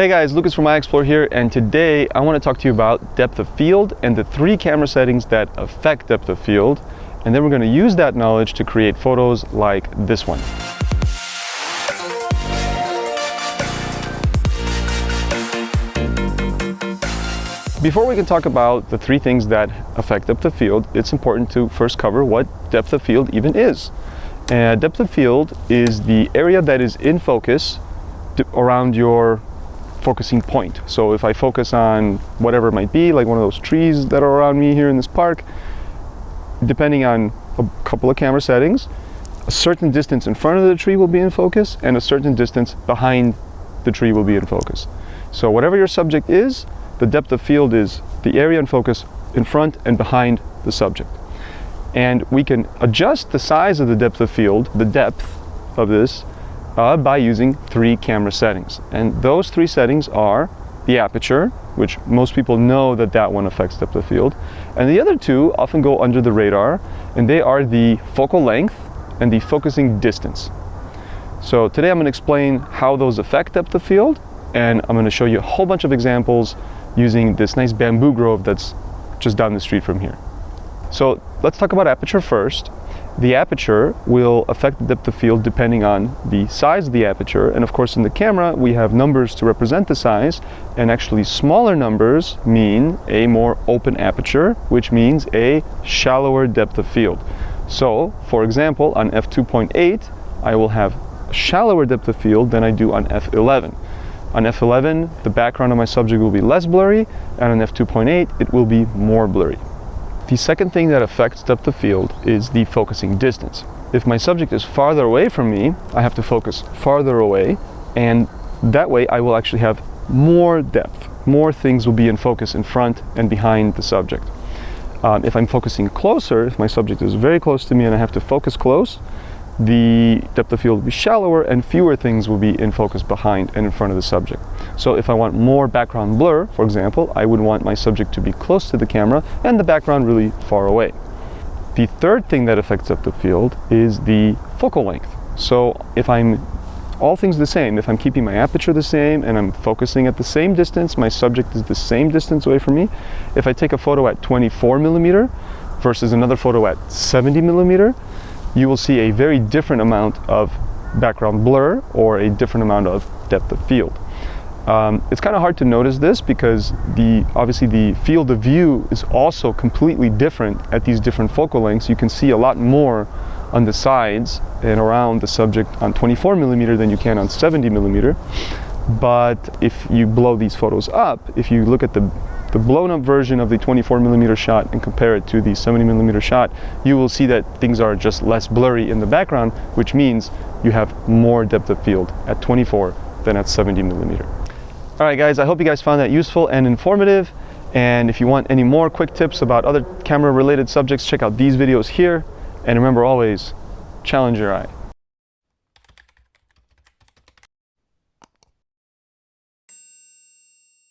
Hey guys, Lucas from iExplore here, and today I want to talk to you about depth of field and the 3 camera settings that affect depth of field, and then we're going to use that knowledge to create photos like this one. Before we can talk about the 3 things that affect depth of field, it's important to first cover what depth of field even is. And depth of field is the area that is in focus around your focusing point. So if I focus on whatever it might be, like one of those trees that are around me here in this park, depending on a couple of camera settings, a certain distance in front of the tree will be in focus and a certain distance behind the tree will be in focus. So whatever your subject is, the depth of field is the area in focus in front and behind the subject. And we can adjust the size of the depth of field, the depth of this, by using 3 camera settings. And those 3 settings are the aperture, which most people know that one affects depth of field, and the other 2 often go under the radar, and they are the focal length and the focusing distance. So today I'm going to explain how those affect depth of field, and I'm going to show you a whole bunch of examples using this nice bamboo grove that's just down the street from here. So let's talk about aperture first. The aperture will affect the depth of field depending on the size of the aperture, and of course in the camera we have numbers to represent the size, and actually smaller numbers mean a more open aperture, which means a shallower depth of field. So for example, on f2.8 I will have a shallower depth of field than I do on f11. On f11 the background of my subject will be less blurry, and on f2.8 it will be more blurry. The second thing that affects depth of field is the focusing distance. If my subject is farther away from me, I have to focus farther away, and that way I will actually have more depth. More things will be in focus in front and behind the subject. If I'm focusing closer, if my subject is very close to me and I have to focus close, the depth of field will be shallower and fewer things will be in focus behind and in front of the subject. So if I want more background blur, for example, I would want my subject to be close to the camera and the background really far away. The third thing that affects depth of field is the focal length. So if all things the same, if I'm keeping my aperture the same and I'm focusing at the same distance, my subject is the same distance away from me, if I take a photo at 24 millimeter versus another photo at 70 millimeter, you will see a very different amount of background blur or a different amount of depth of field. It's kind of hard to notice this because obviously the field of view is also completely different at these different focal lengths. You can see a lot more on the sides and around the subject on 24 millimeter than you can on 70 millimeter. But if you blow these photos up, if you look at the blown up version of the 24 millimeter shot and compare it to the 70 millimeter shot, you will see that things are just less blurry in the background, which means you have more depth of field at 24 than at 70 millimeter. All right guys, I hope you guys found that useful and informative, and if you want any more quick tips about other camera related subjects, check out these videos here, and remember always, challenge your eye.